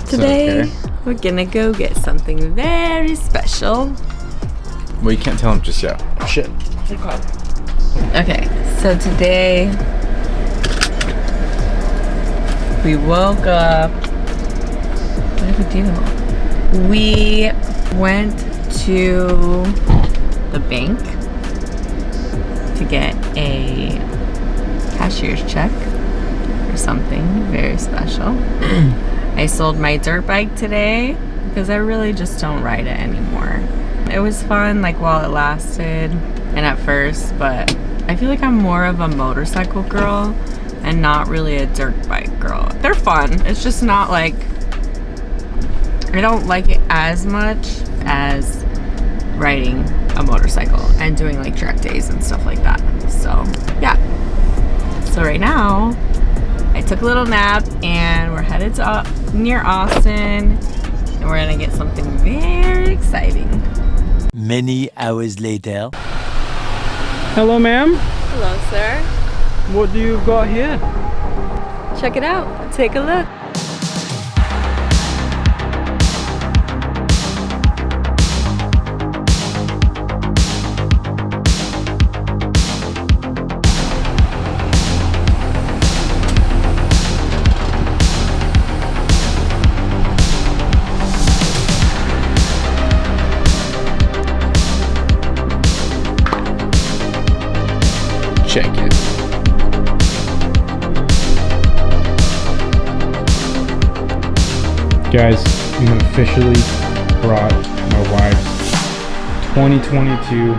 Today, okay. we're gonna go get something very special. Well, you can't tell him just yet. Shit. Okay, so today, we woke up. What did we do? We went to the bank to get a cashier's check for something very special. I sold my dirt bike today because I really just don't ride it anymore. It was fun like while it lasted and at first, but I feel like I'm more of a motorcycle girl and not really a dirt bike girl. They're fun. It's just not like, I don't like it as much as riding a motorcycle and doing like track days and stuff like that. So yeah. So right now, I took a little nap and we're headed to near Austin and we're gonna get something very exciting. Many hours later. Hello, ma'am. Hello, sir. What do you got here? Check it out. Take a look. Check it. Guys, we have officially brought my wife's 2022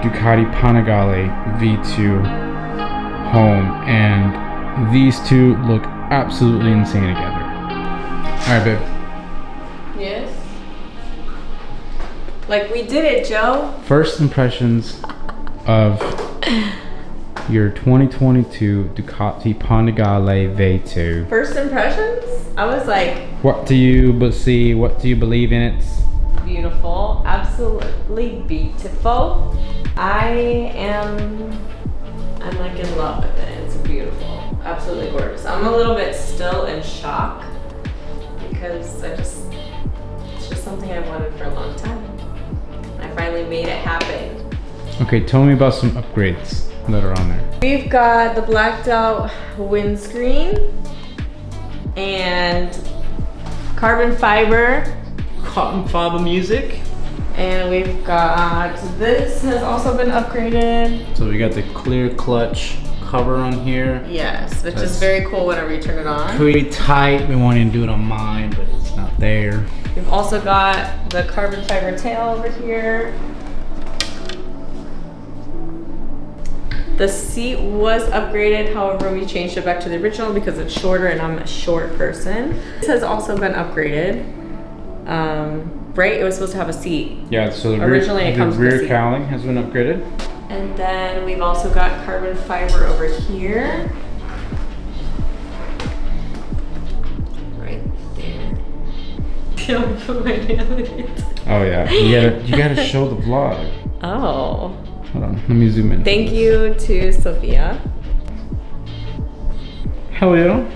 Ducati Panigale V2 home, and these two look absolutely insane together. Alright, babe. Yes? Like we did it, Joe. First impressions of your 2022 Ducati Panigale V2. First impressions? I was like, What do you believe in it? beautiful, absolutely beautiful. I'm like in love with it. It's beautiful, absolutely gorgeous. I'm a little bit still in shock because it's just something I've wanted for a long time. I finally made it happen. Okay, tell me about some upgrades that are on there. We've got the blacked out windscreen and carbon fiber music. and we've got, this has also been upgraded. So we got the clear clutch cover on here. Yes, which That's is very cool whenever you turn it on. Pretty tight. We wanted to do it on mine, but it's not there. We've also got the carbon fiber tail over here. The seat was upgraded, however we changed it back to the original because it's shorter and I'm a short person. This has also been upgraded. Right, it was supposed to have a seat. Yeah, so the Originally it comes with a rear seat. cowling has been upgraded. And then we've also got carbon fiber over here. Right there. Don't put my nail in it. Oh yeah, you gotta show the vlog. Oh. Hold on, let me zoom in. Thank you to Sophia. Hello.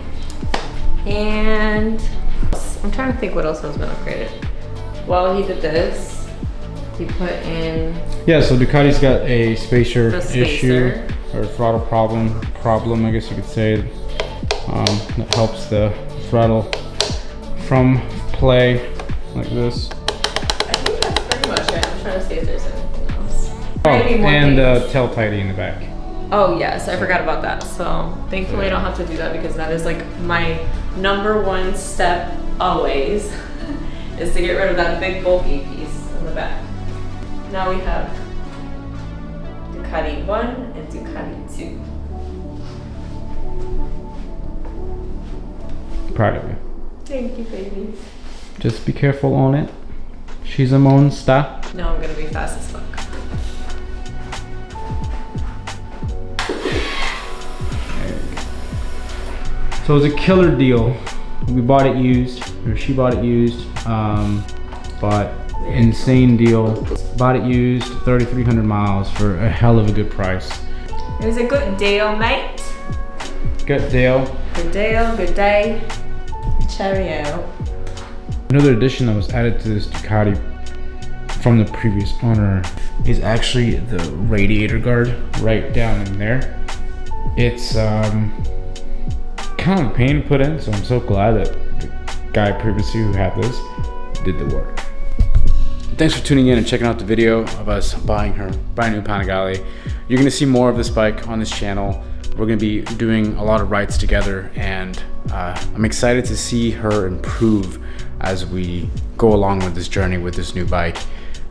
And I'm trying to think what else has been upgraded. Well, he did this. He put in Yeah, so Ducati's got a spacer the issue spacer. or throttle problem, I guess you could say. That helps the throttle from play like this. I think that's pretty much it. I'm trying to see if there's anything else. Oh, Maybe more and things. tail tighty in the back. Oh yes, I forgot about that. So thankfully I don't have to do that because that is like my #1 step always is to get rid of that big bulky piece in the back. Now we have Ducati 1 and Ducati 2. Proud of you. Thank you, baby. Just be careful on it. She's a monster. Now I'm gonna be fast as fuck. So it was a killer deal. We bought it used, or she bought it used, but insane deal. Bought it used, 3,300 miles for a hell of a good price. It was a good deal, mate. Good deal. Good deal, good day. Cheerio. Another addition that was added to this Ducati from the previous owner is actually the radiator guard right down in there. It's kind of a pain to put in, so I'm so glad that the guy previously who had this did the work. Thanks for tuning in and checking out the video of us buying her brand new Panigale. You're gonna see more of this bike on this channel. We're gonna be doing a lot of rides together, and I'm excited to see her improve as we go along with this journey with this new bike.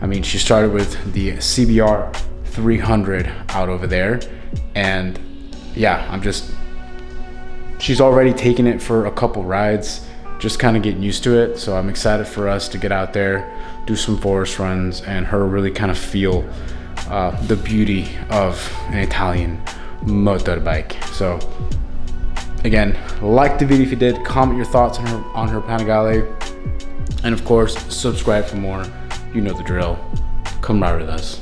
I mean, she started with the CBR 300 out over there, and yeah, she's already taken it for a couple rides, just kind of getting used to it. So I'm excited for us to get out there, do some forest runs, and her really kind of feel the beauty of an Italian motorbike. So again, like the video if you did, comment your thoughts on her Panigale, and of course subscribe for more. You know the drill. Come ride with us.